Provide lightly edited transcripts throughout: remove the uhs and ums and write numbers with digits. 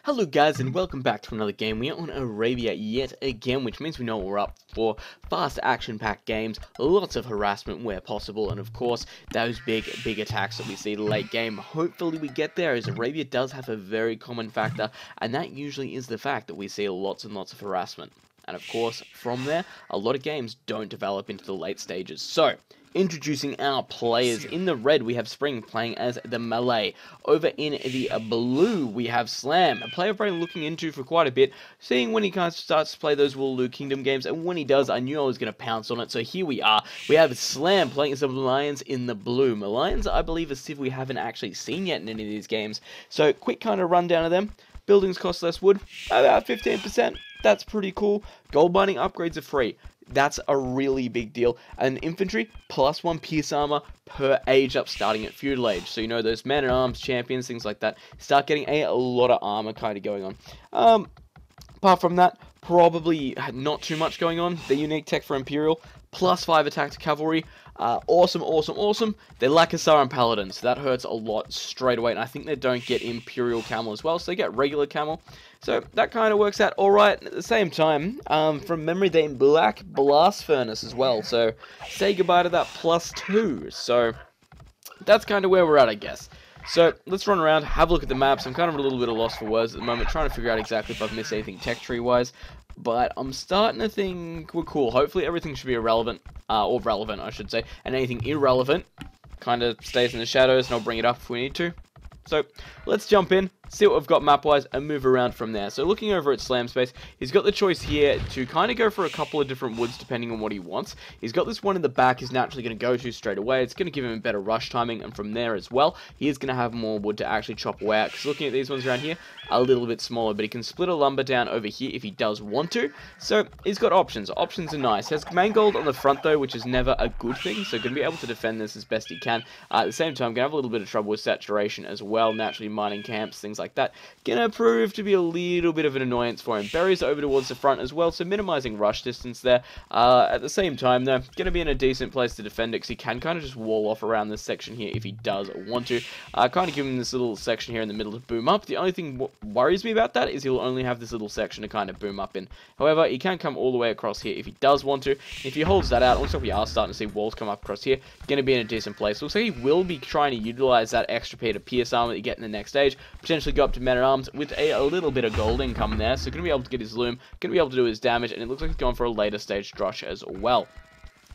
Hello guys and welcome back to another game. We are on Arabia yet again, which means we know what we're up for. Fast action-packed games, lots of harassment where possible, and of course, those big attacks that we see late game. Hopefully we get there, as Arabia does have a very common factor, and that usually is the fact that we see lots and lots of harassment. And of course, from there, a lot of games don't develop into the late stages. So, introducing our players. In the red, we have Spring playing as the Malay. Over in the blue, we have Slam, a player I've been looking into for quite a bit, seeing when he kind of starts to play those WololoKingdom games, and when he does, I knew I was going to pounce on it, so here we are. We have Slam playing as the Malians in the blue. Malians, I believe, a civ we haven't actually seen yet in any of these games. So, quick kind of rundown of them. Buildings cost less wood, about 15%. That's pretty cool. Gold mining upgrades are free. That's a really big deal. And infantry, +1 pierce armor per age up, starting at feudal age. So, you know, those man-at-arms, champions, things like that, start getting a lot of armor kind of going on. Apart from that, probably not too much going on. The unique tech for Imperial, +5 attack to cavalry. Awesome. They lack Hussar and Paladin, so that hurts a lot straight away. And I think they don't get Imperial Camel as well, so they get regular Camel. So that kind of works out alright. At the same time, from memory, they lack Blast Furnace as well. So say goodbye to that +2. So that's kind of where we're at, I guess. So let's run around, have a look at the maps. I'm kind of a little bit of lost for words at the moment, trying to figure out exactly if I've missed anything tech tree-wise. But I'm starting to think we're cool. Hopefully everything should be irrelevant, or relevant, I should say. And anything irrelevant kind of stays in the shadows, and I'll bring it up if we need to. So let's jump in, see what we've got map-wise, and move around from there. So looking over at Slam Space, he's got the choice here to kind of go for a couple of different woods depending on what he wants. He's got this one in the back he's naturally going to go to straight away. It's going to give him a better rush timing, and from there as well, he is going to have more wood to actually chop away at. Because looking at these ones around here, a little bit smaller, but he can split a lumber down over here if he does want to. So he's got options. Options are nice. He has main gold on the front though, which is never a good thing, so going to be able to defend this as best he can. At the same time, going to have a little bit of trouble with saturation as well, naturally mining camps, things like that. Gonna prove to be a little bit of an annoyance for him. Berries over towards the front as well, so minimizing rush distance there. At the same time, though, gonna be in a decent place to defend it, because he can kind of just wall off around this section here if he does want to. Kind of give him this little section here in the middle to boom up. The only thing worries me about that is he'll only have this little section to kind of boom up in. However, he can come all the way across here if he does want to. If he holds that out, looks like we are starting to see walls come up across here. Gonna be in a decent place. Looks like he will be trying to utilize that extra pair of pierce armor that you get in the next stage. Potentially go up to man-at-arms with a little bit of gold income there. So going to be able to get his loom, going to be able to do his damage, and it looks like he's going for a later stage drush as well.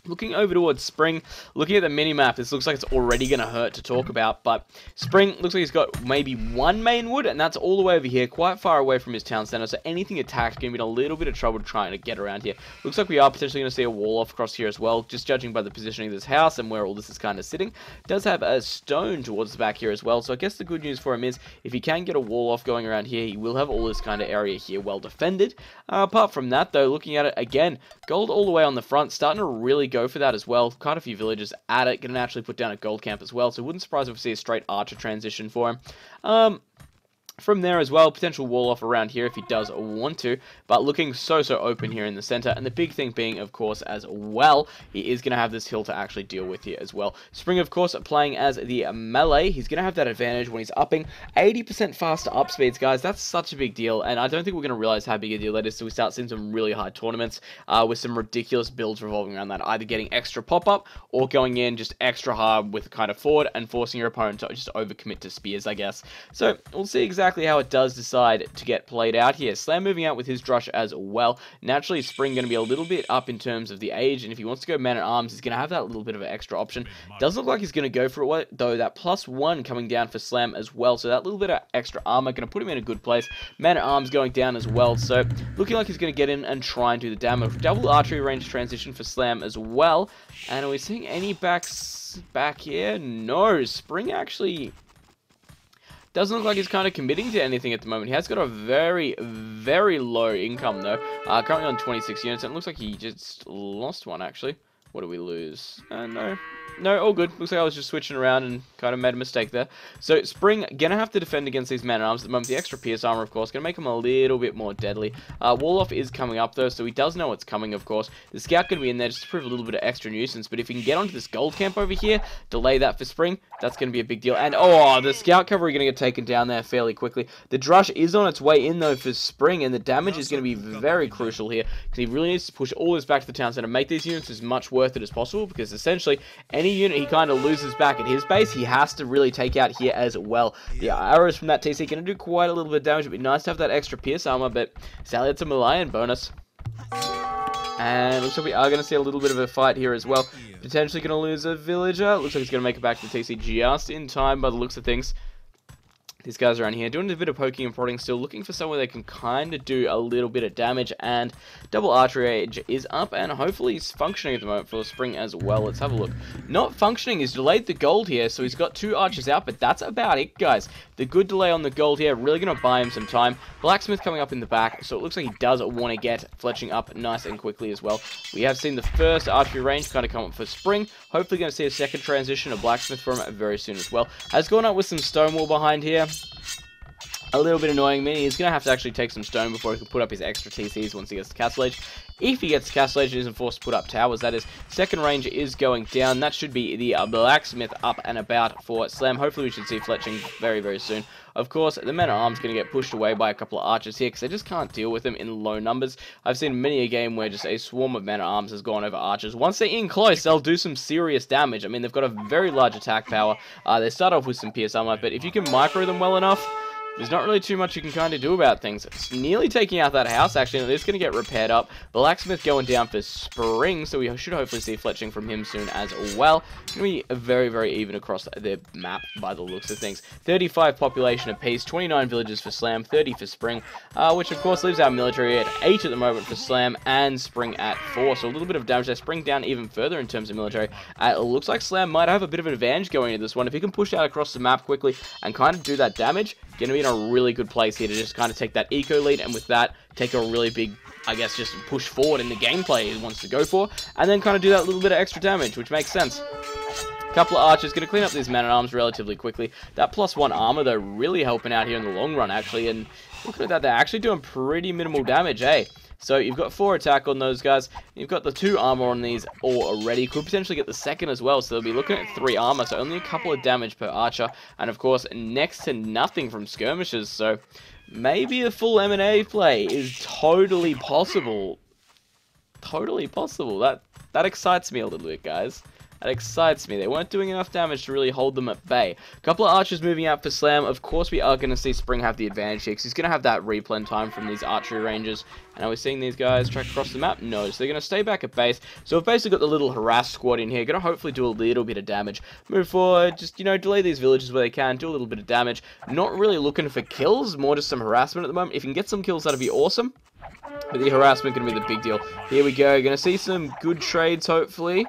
Looking over towards Spring, looking at the mini-map, this looks like it's already going to hurt to talk about, but Spring looks like he's got maybe one main wood, and that's all the way over here, quite far away from his town center, so anything attacked is going to be in a little bit of trouble trying to get around here. Looks like we are potentially going to see a wall off across here as well, just judging by the positioning of this house and where all this is kind of sitting. Does have a stone towards the back here as well, so I guess the good news for him is, if he can get a wall off going around here, he will have all this kind of area here well defended. Apart from that, though, looking at it, again, gold all the way on the front, starting to really go for that as well. Quite a few villagers at it, going to naturally put down a gold camp as well, so it wouldn't surprise if we see a straight archer transition for him. From there as well, potential wall off around here if he does want to, but looking so open here in the center, and the big thing being, of course, as well, he is going to have this hill to actually deal with here as well. Spring, of course, playing as the Malay, he's going to have that advantage when he's upping 80% faster up speeds, guys. That's such a big deal, and I don't think we're going to realize how big a deal that is till we start seeing some really high tournaments with some ridiculous builds revolving around that, either getting extra pop-up or going in just extra hard with kind of forward and forcing your opponent to just overcommit to spears, I guess. So we'll see exactly how it does decide to get played out here. Slam moving out with his drush as well. Naturally, Spring going to be a little bit up in terms of the age, and if he wants to go man-at-arms, he's going to have that little bit of an extra option. Doesn't look like he's going to go for it, though. That +1 coming down for Slam as well, so that little bit of extra armor going to put him in a good place. Man-at-arms going down as well, so looking like he's going to get in and try and do the damage. Double archery range transition for Slam as well. And are we seeing any backs back here? No, Spring actually doesn't look like he's kind of committing to anything at the moment. He has got a very low income, though. Currently on 26 units, and it looks like he just lost one, actually. What do we lose? No. No, all good. Looks like I was just switching around and kind of made a mistake there. So, Spring, gonna have to defend against these man-at-arms at the moment. The extra Pierce Armor, of course, gonna make him a little bit more deadly. Wolof is coming up, though, so he does know what's coming, of course. The Scout gonna be in there just to prove a little bit of extra nuisance, but if he can get onto this gold camp over here, delay that for Spring, that's gonna be a big deal. And, oh, the Scout cavalry gonna get taken down there fairly quickly. The Drush is on its way in, though, for Spring, and the damage is gonna be very crucial here, because he really needs to push all this back to the town center, make these units as much worth it as possible, because essentially, any unit he kind of loses back at his base, he has to really take out here as well. The arrows from that TC going to do quite a little bit of damage. It'd be nice to have that extra Pierce Armor, but sadly it's a Malayan bonus. And looks like we are going to see a little bit of a fight here as well. Potentially going to lose a villager. Looks like he's going to make it back to the TC just in time by the looks of things. These guys around here doing a bit of poking and prodding still, looking for somewhere they can kind of do a little bit of damage, and double archery age is up, and hopefully he's functioning at the moment for Spring as well. Let's have a look. Not functioning, he's delayed the gold here, so he's got 2 archers out, but that's about it, guys. The good delay on the gold here, really going to buy him some time. Blacksmith coming up in the back, so it looks like he does want to get fletching up nice and quickly as well. We have seen the first archery range kind of come up for Spring. Hopefully going to see a second transition of Blacksmith from it very soon as well. Has gone up with some Stonewall behind here. A little bit annoying, meaning he's going to have to actually take some stone before he can put up his extra TCs once he gets to Castle Age. If he gets to Castle Age and isn't forced to put up towers, that is, second range is going down. That should be the Blacksmith up and about for Slam. Hopefully we should see fletching very, very soon. Of course, the men-at-arms going to get pushed away by a couple of archers here because they just can't deal with them in low numbers. I've seen many a game where just a swarm of men-at-arms has gone over archers. Once they're in close, they'll do some serious damage. I mean, they've got a very large attack power. They start off with some Pierce Armor, but if you can micro them well enough, there's not really too much you can kind of do about things. It's nearly taking out that house, actually, and it is going to get repaired up. Blacksmith going down for Spring, so we should hopefully see fletching from him soon as well. It's going to be very, very even across the map by the looks of things. 35 population apiece, 29 villages for Slam, 30 for Spring, which of course leaves our military at 8 at the moment for Slam, and Spring at 4, so a little bit of damage there. Spring down even further in terms of military. It looks like Slam might have a bit of an advantage going into this one. If he can push out across the map quickly and kind of do that damage, going to be in a really good place here to just kind of take that eco lead, and with that, take a really big, I guess, just push forward in the gameplay he wants to go for, and then kind of do that little bit of extra damage, which makes sense. Couple of archers going to clean up these man-at-arms relatively quickly. That +1 armor, though, really helping out here in the long run, actually, and looking at that, they're actually doing pretty minimal damage, eh? So you've got 4 attack on those guys. You've got the 2 armor on these already. Could potentially get the second as well. So they'll be looking at 3 armor. So only a couple of damage per archer. And of course, next to nothing from skirmishes. So maybe a full M&A play is totally possible. Totally possible. That excites me a little bit, guys. That excites me. They weren't doing enough damage to really hold them at bay. A couple of archers moving out for Slam. Of course, we are going to see Spring have the advantage here, because he's going to have that replen time from these archery ranges. And are we seeing these guys track across the map? No. So they're going to stay back at base. So we've basically got the little harass squad in here. Going to hopefully do a little bit of damage. Move forward. Just, you know, delay these villages where they can. Do a little bit of damage. Not really looking for kills. More just some harassment at the moment. If you can get some kills, that'd be awesome. But the harassment going to be the big deal. Here we go. Going to see some good trades, hopefully.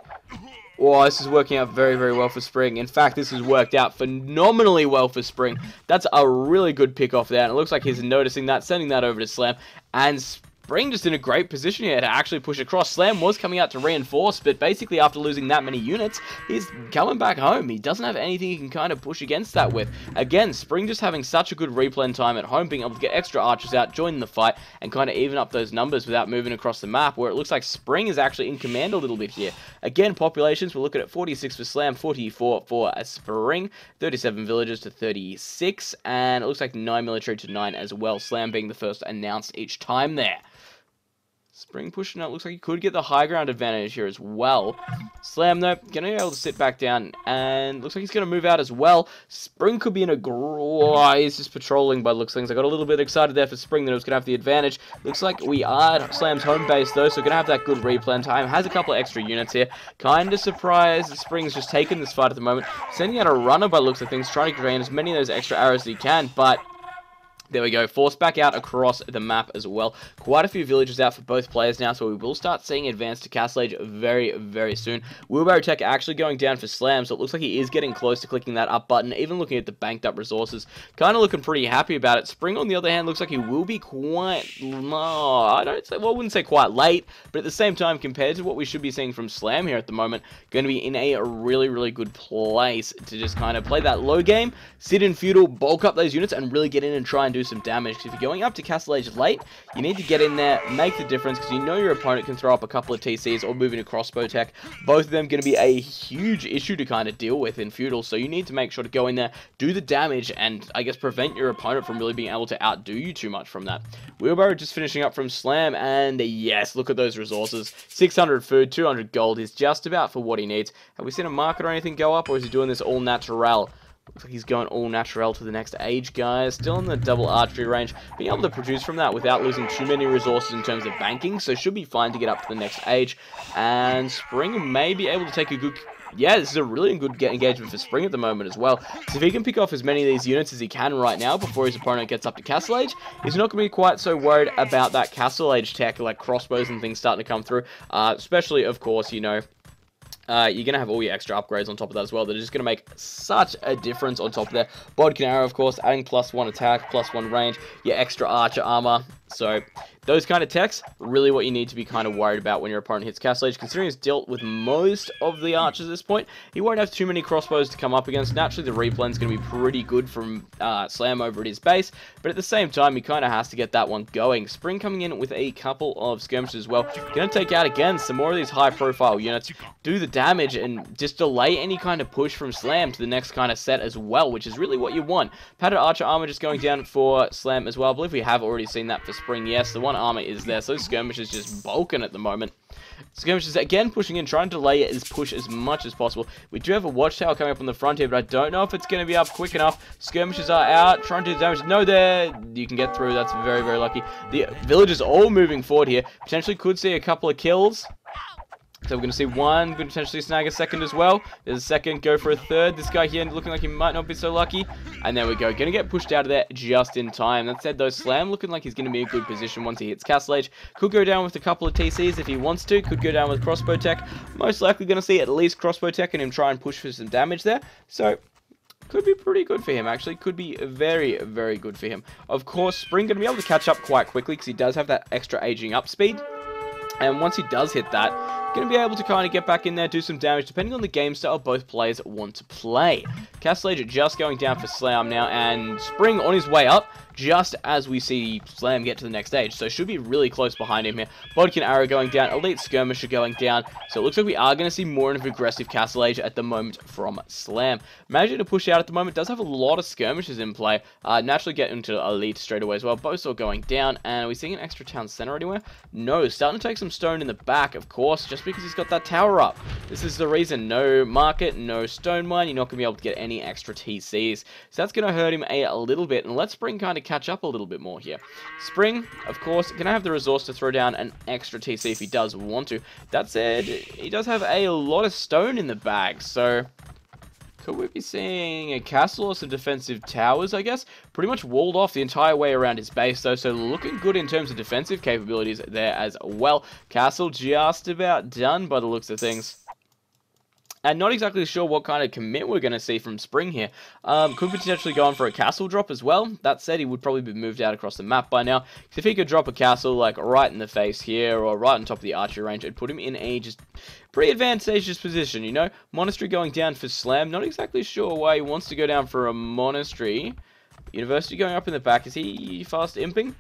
Oh, this is working out very, very well for Spring. In fact, this has worked out phenomenally well for Spring. That's a really good pick off there. And it looks like he's noticing that, sending that over to Slam. And Spring just in a great position here to actually push across. Slam was coming out to reinforce, but basically after losing that many units, he's coming back home. He doesn't have anything he can kind of push against that with. Again, Spring just having such a good replen time at home, being able to get extra archers out, join the fight, and kind of even up those numbers without moving across the map, where it looks like Spring is actually in command a little bit here. Again, populations, we're looking at 46 for Slam, 44 for Spring, 37 villages to 36, and it looks like 9 military to 9 as well, Slam being the first announced each time there. Spring pushing out. Looks like he could get the high ground advantage here as well. Slam, though, going to be able to sit back down. And looks like he's going to move out as well. Spring could be in a... he's just patrolling by the looks of things. I got a little bit excited there for Spring that it was going to have the advantage. Looks like we are at Slam's home base, though, so going to have that good replan time. Has a couple of extra units here. Kind of surprised that Spring's just taken this fight at the moment. Sending out a runner by the looks of things, trying to drain as many of those extra arrows as he can, but... There we go, forced back out across the map as well. Quite a few villagers out for both players now, so we will start seeing advance to Castle Age very, very soon. Wheelbarrow Tech actually going down for Slam, so it looks like he is getting close to clicking that up button, even looking at the banked up resources. Kind of looking pretty happy about it. Spring, on the other hand, looks like he will be quite, I wouldn't say quite late, but at the same time, compared to what we should be seeing from Slam here at the moment, going to be in a really, really good place to just kind of play that low game, sit in feudal, bulk up those units, and really get in and try and do some damage. Because if you're going up to Castle Age late, you need to get in there, make the difference, because you know your opponent can throw up a couple of TCs or move into crossbow tech. Both of them going to be a huge issue to kind of deal with in feudal, so you need to make sure to go in there, do the damage, and I guess prevent your opponent from really being able to outdo you too much from that. Wheelbarrow just finishing up from Slam, and yes, look at those resources. 600 food, 200 gold is just about for what he needs. Have we seen a market or anything go up, or is he doing this all natural? Looks like he's going all natural to the next age, guys. Still in the double archery range. Being able to produce from that without losing too many resources in terms of banking, so should be fine to get up to the next age. And Spring may be able to take a good... Yeah, this is a really good engagement for Spring at the moment as well. So if he can pick off as many of these units as he can right now before his opponent gets up to Castle Age, he's not going to be quite so worried about that Castle Age tech, like crossbows and things starting to come through. Especially, of course, you know... you're going to have all your extra upgrades on top of that as well. That are just going to make such a difference on top of there. Bodkin Arrow, of course, adding +1 attack, +1 range, your extra archer armor. So, those kind of techs, really what you need to be kind of worried about when your opponent hits Castle Age. Considering he's dealt with most of the archers at this point, he won't have too many crossbows to come up against. Naturally, the replen's going to be pretty good from Slam over at his base, but at the same time, he kind of has to get that one going. Spring coming in with a couple of skirmishes as well. Going to take out, again, some more of these high-profile units, do the damage, and just delay any kind of push from Slam to the next kind of set as well, which is really what you want. Padded archer armor just going down for Slam as well. I believe we have already seen that for Spring. Yes, the one armor is there, so skirmishes just bulking at the moment. Skirmishes again pushing in, trying to delay his push as much as possible. We do have a watchtower coming up on the front here, but I don't know if it's going to be up quick enough. Skirmishes are out, trying to do damage. No, there you can get through. That's very, very lucky. The villagers all moving forward here. Potentially could see a couple of kills. So we're going to see one, could potentially snag a second as well. There's a second, go for a third. This guy here looking like he might not be so lucky. And there we go, going to get pushed out of there just in time. That said though, Slam looking like he's going to be in a good position once he hits Castle Age. Could go down with a couple of TCs if he wants to. Could go down with crossbow tech. Most likely going to see at least crossbow tech and him try and push for some damage there. So... could be pretty good for him, actually. Could be very, very good for him. Of course, Spring going to be able to catch up quite quickly because he does have that extra aging up speed. And once he does hit that, going to be able to kind of get back in there, do some damage, depending on the game style both players want to play. Castle Age just going down for Slam now, and Spring on his way up, just as we see Slam get to the next stage. So should be really close behind him here. Bodkin Arrow going down, Elite Skirmisher going down. So it looks like we are going to see more of an aggressive Castle Age at the moment from Slam. Managing to push out at the moment, does have a lot of skirmishes in play. Naturally get into Elite straight away as well. Both are going down, and are we seeing an extra town center anywhere? No, starting to take some stone in the back, of course, just because he's got that tower up. This is the reason. No market, no stone mine, you're not going to be able to get any extra TCs. So that's going to hurt him a little bit, and let Spring kind of catch up a little bit more here. Spring, of course, can have the resource to throw down an extra TC if he does want to. That said, he does have a lot of stone in the bag, so... could we be seeing a castle or some defensive towers, I guess? Pretty much walled off the entire way around his base, though, so looking good in terms of defensive capabilities there as well. Castle just about done by the looks of things. And not exactly sure what kind of commit we're going to see from Spring here. Could potentially go on for a castle drop as well. That said, he would probably be moved out across the map by now. If he could drop a castle, like, right in the face here, or right on top of the archery range, it'd put him in a just pretty advantageous position, you know? Monastery going down for Slam. Not exactly sure why he wants to go down for a monastery. University going up in the back. Is he fast imping?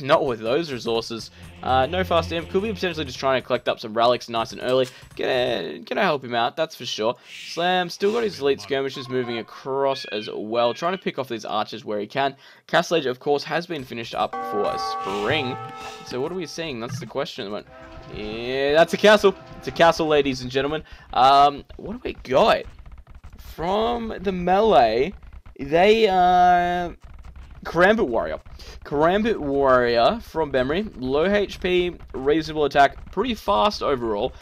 Not with those resources. No fast imp. Could be potentially just trying to collect up some relics nice and early. Gonna help him out, that's for sure. Slam still got his elite skirmishers moving across as well, trying to pick off these archers where he can. Castle Age, of course, has been finished up for Spring. So what are we seeing? That's the question at the moment. Yeah, that's a castle. It's a castle, ladies and gentlemen. What do we got? From the Malay, they are... Karambit Warrior. Karambit Warrior from memory. Low HP, reasonable attack, pretty fast overall.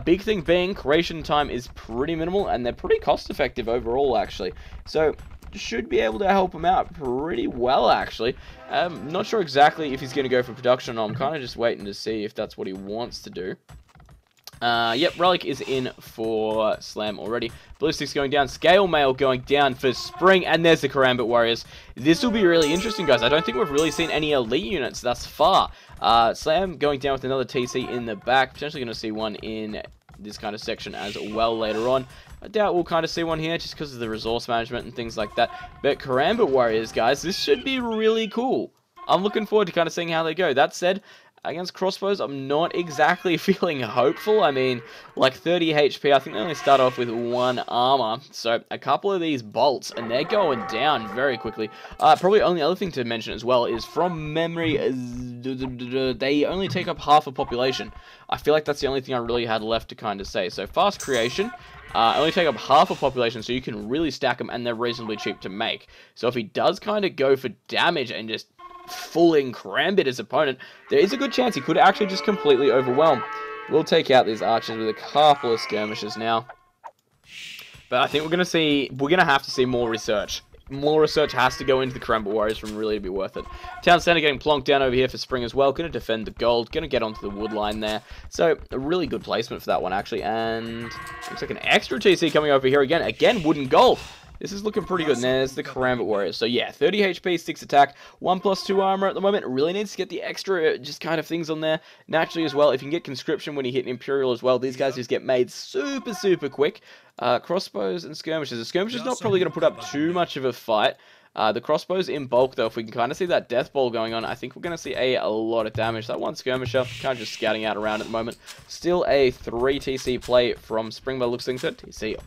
Big thing being, creation time is pretty minimal, and they're pretty cost effective overall, actually. So, should be able to help him out pretty well, actually. Not sure exactly if he's going to go for production or not. I'm kind of just waiting to see if that's what he wants to do. Yep, Relic is in for Slam already. Ballistics going down, Scale Mail going down for Spring, and there's the Karambit Warriors. This will be really interesting, guys. I don't think we've really seen any elite units thus far. Slam going down with another TC in the back. Potentially going to see one in this kind of section as well later on. I doubt we'll kind of see one here just because of the resource management and things like that. But Karambit Warriors, guys, this should be really cool. I'm looking forward to kind of seeing how they go. That said, against crossbows, I'm not exactly feeling hopeful. I mean, like 30 HP, I think they only start off with 1 armor. So a couple of these bolts, and they're going down very quickly. Probably only other thing to mention as well is, from memory, they only take up half a population. I feel like that's the only thing I really had left to kind of say. So fast creation, only take up half a population, so you can really stack them, and they're reasonably cheap to make. So if he does kind of go for damage and just fooling Karambit his opponent, there is a good chance he could actually just completely overwhelm. We'll take out these archers with a couple of skirmishes now. But I think we're going to have to see more research. More research has to go into the Karambit Warriors for really to be worth it. Town Center getting plonked down over here for Spring as well. Going to defend the gold. Going to get onto the wood line there. So, a really good placement for that one, actually. And looks like an extra TC coming over here again. Again, wooden gold. This is looking pretty good. And there's the Karambit Warriors. So yeah, 30 HP, 6 attack, 1+2 armor at the moment. Really needs to get the extra just kind of things on there. Naturally as well, if you can get conscription when you hit Imperial as well, these guys just get made super, super quick. Crossbows and skirmishes. The skirmish is not probably going to put up too much of a fight. The crossbows in bulk, though, if we can kind of see that death ball going on, I think we're going to see a lot of damage. That one skirmisher, kind of just scouting out around at the moment. Still a 3 TC play from Spring by the looks of things. TC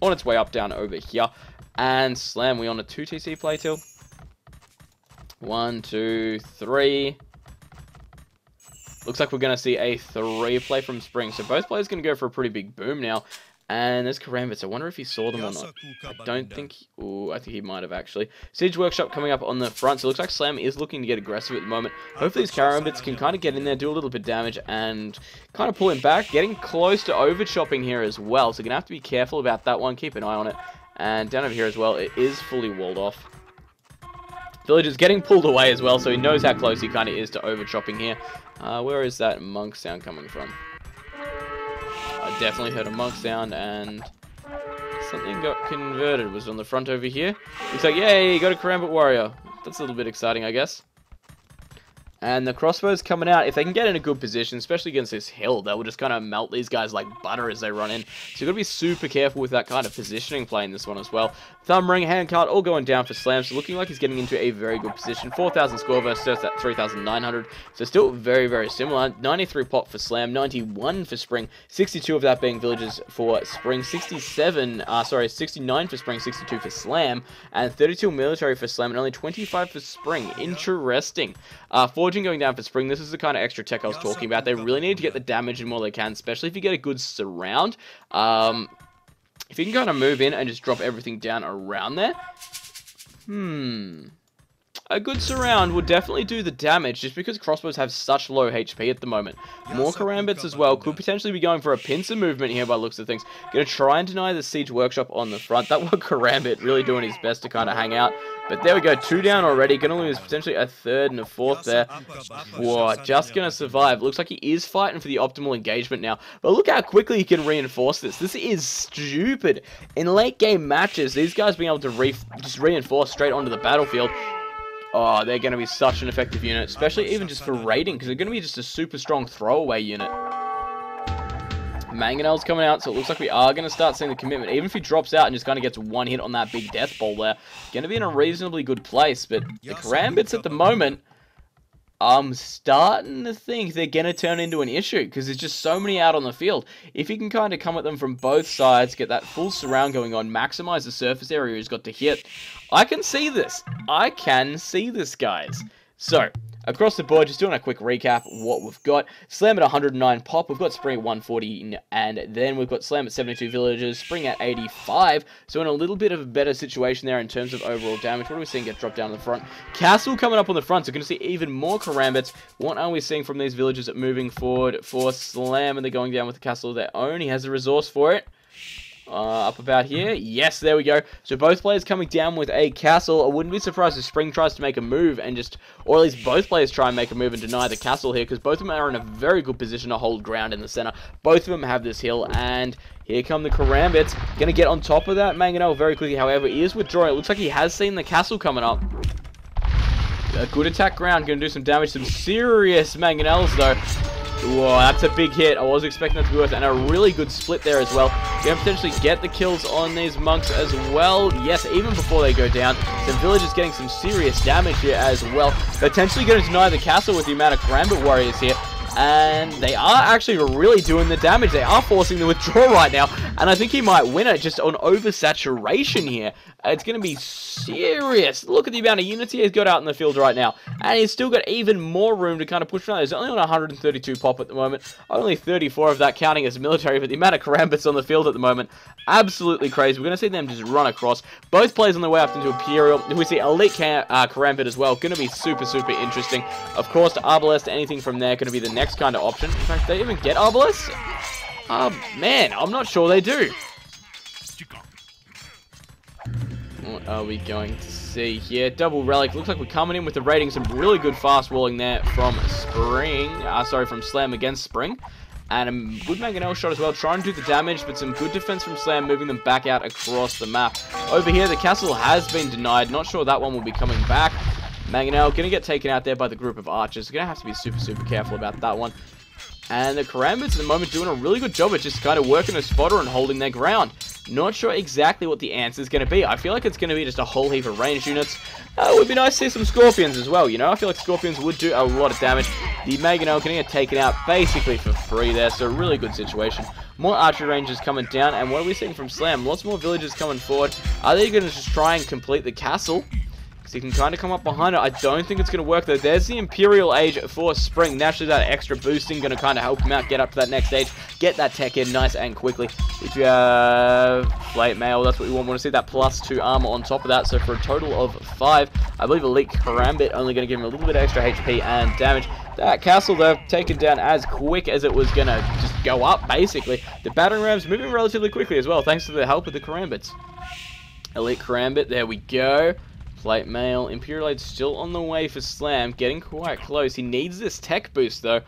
on its way up down over here. And Slam, we on a 2 TC play till. 1, 2, 3. Looks like we're going to see a 3 play from Spring. So both players going to go for a pretty big boom now. And there's Karambit. I wonder if he saw them or not. I don't think... Ooh, I think he might have actually. Siege Workshop coming up on the front. So it looks like Slam is looking to get aggressive at the moment. Hopefully these Karambits can kind of get in there, do a little bit of damage, and kind of pull him back. Getting close to over-chopping here as well. So you're going to have to be careful about that one. Keep an eye on it. And down over here as well, it is fully walled off. Village is getting pulled away as well, so he knows how close he kind of is to over-chopping here. Where is that monk sound coming from? I definitely heard a monk sound, and something got converted. Was on the front over here. Looks like, yay, you got a Karambit Warrior. That's a little bit exciting, I guess. And the crossbows coming out, if they can get in a good position, especially against this hill, that will just kind of melt these guys like butter as they run in. So you've got to be super careful with that kind of positioning play in this one as well. Thumb ring, handcart, all going down for Slam. So looking like he's getting into a very good position. 4,000 score versus that 3,900. So still very, very similar. 93 pop for Slam, 91 for Spring. 62 of that being villages for Spring. 69 for Spring, 62 for Slam. And 32 military for Slam, and only 25 for Spring. Interesting. Forging going down for Spring. This is the kind of extra tech I was talking about. They really need to get the damage in while they can, especially if you get a good surround. If you can kind of move in and just drop everything down around there. A good surround would definitely do the damage, just because crossbows have such low HP at the moment. More Karambits as well. Could potentially be going for a pincer movement here by looks of things. Gonna try and deny the Siege Workshop on the front. That one Karambit really doing his best to kind of hang out. But there we go, 2 down already. Gonna lose potentially a 3rd and a 4th there. Whoa, just gonna survive. Looks like he is fighting for the optimal engagement now. But look how quickly he can reinforce this. This is stupid. In late game matches, these guys being able to just reinforce straight onto the battlefield. Oh, they're going to be such an effective unit, especially even just for raiding, because they're going to be just a super strong throwaway unit. Mangonel's coming out, so it looks like we are going to start seeing the commitment. Even if he drops out and just kind of gets one hit on that big death ball there, going to be in a reasonably good place. But the Karambits at the moment, I'm starting to think they're going to turn into an issue, because there's just so many out on the field. If you can kind of come at them from both sides, get that full surround going on, maximize the surface area he's got to hit, I can see this. I can see this, guys. So, across the board, just doing a quick recap of what we've got. Slam at 109 pop, we've got Spring at 140, and then we've got Slam at 72 villages, Spring at 85, so in a little bit of a better situation there in terms of overall damage. What are we seeing get dropped down to the front? Castle coming up on the front, so we're going to see even more Karambits. What are we seeing from these villages moving forward for Slam, and they're going down with the castle of their own? He has the resource for it. Up about here. Yes, there we go. So both players coming down with a castle. I wouldn't be surprised if Spring tries to make a move and just, or at least both players try and make a move and deny the castle here, because both of them are in a very good position to hold ground in the center. Both of them have this hill, and here come the Karambits. Going to get on top of that Mangonel very quickly. However, he is withdrawing. It looks like he has seen the castle coming up. A good attack ground. Going to do some damage. Some serious Mangonels, though. Whoa, that's a big hit. I was expecting that to be worth it. And a really good split there as well. Going to potentially get the kills on these monks as well. Yes, even before they go down. Some villagers getting some serious damage here as well. Potentially going to deny the castle with the amount of Karambit warriors here. And they are actually really doing the damage. They are forcing the withdrawal right now. And I think he might win it just on oversaturation here. It's going to be serious. Look at the amount of units he has got out in the field right now. And he's still got even more room to kind of push around. He's only on 132 pop at the moment. Only 34 of that counting as military. But the amount of Karambits on the field at the moment, absolutely crazy. We're going to see them just run across. Both players on their way up into Imperial. We see Elite Karambit as well. Going to be super, super interesting. Of course, to Arbalest, anything from there going to be the next kind of option. In fact, they even get Arbalest? Man, I'm not sure they do. What are we going to see here? Double Relic. Looks like we're coming in with the rating. Some really good fast walling there from from Slam against Spring. And a good Mangonel shot as well. Trying to do the damage, but some good defense from Slam, moving them back out across the map. Over here, the castle has been denied. Not sure that one will be coming back. Mangonel going to get taken out there by the group of archers. Going to have to be super, super careful about that one. And the Karambits at the moment doing a really good job at just kind of working as fodder and holding their ground. Not sure exactly what the answer is going to be. I feel like it's going to be just a whole heap of ranged units. It would be nice to see some Scorpions as well, you know? I feel like Scorpions would do a lot of damage. The Mangonel going to get taken out basically for free there, so really good situation. More archery rangers coming down, and what are we seeing from Slam? Lots more villagers coming forward. Are they going to just try and complete the castle? So you can kind of come up behind it. I don't think it's going to work, though. There's the Imperial Age for Spring. Naturally, that extra boosting going to kind of help him out, get up to that next stage, get that tech in nice and quickly. If you have Plate Mail, that's what we want. We want to see that +2 armor on top of that. So for a total of 5, I believe Elite Karambit only going to give him a little bit extra HP and damage. That castle, though, taken down as quick as it was going to just go up, basically. The battering rams moving relatively quickly as well, thanks to the help of the Karambits. Elite Karambit, there we go. Plate Mail. Imperial Age still on the way for Slam. Getting quite close. He needs this tech boost, though.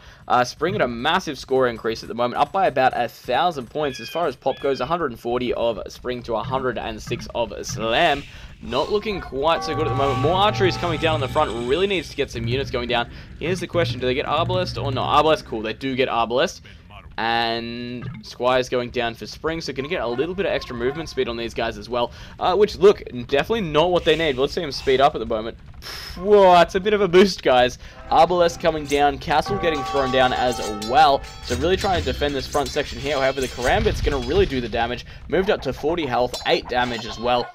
Spring at a massive score increase at the moment. Up by about 1,000 points. As far as pop goes, 140 of Spring to 106 of Slam. Not looking quite so good at the moment. More archery is coming down on the front. Really needs to get some units going down. Here's the question. Do they get Arbalest or not? Arbalest, cool. They do get Arbalest. And Squire's going down for Spring, so going to get a little bit of extra movement speed on these guys as well. Which, look, definitely not what they need. But let's see them speed up at the moment. Whoa, that's a bit of a boost, guys. Arbalest coming down, Castle getting thrown down as well. So really trying to defend this front section here. However, the Karambit's going to really do the damage. Moved up to 40 health, 8 damage as well.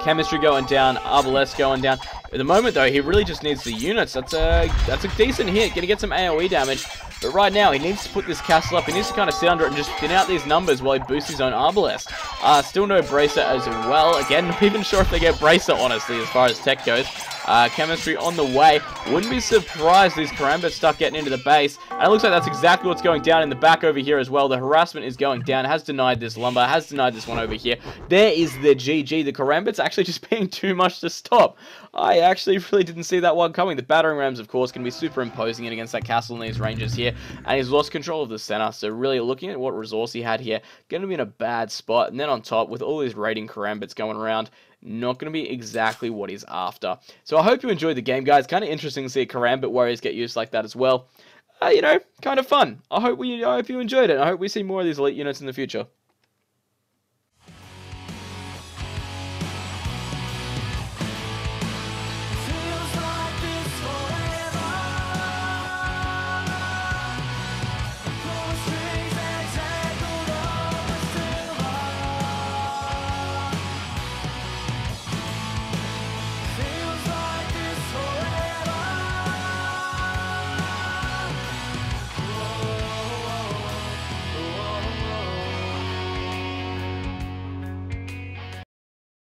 Chemistry going down, Arbalest going down. At the moment, though, he really just needs the units. That's a decent hit. Going to get some AoE damage. But right now, he needs to put this castle up. He needs to kind of sit under it and just thin out these numbers while he boosts his own Arbalest. Still no Bracer as well. Again, not even sure if they get Bracer, honestly, as far as tech goes. Chemistry on the way. Wouldn't be surprised these Karambits start getting into the base. And it looks like that's exactly what's going down in the back over here as well. The harassment is going down. Has denied this lumber. Has denied this one over here. There is the GG. The Karambits actually just being too much to stop. I actually really didn't see that one coming. The battering rams, of course, can be superimposing it against that castle and these rangers here. And he's lost control of the center. So really looking at what resource he had here, going to be in a bad spot. And then on top, with all these raiding Karambits going around, not going to be exactly what he's after. So I hope you enjoyed the game, guys. Kind of interesting to see Karambit warriors get used like that as well. You know, kind of fun. I hope you enjoyed it. I hope we see more of these elite units in the future.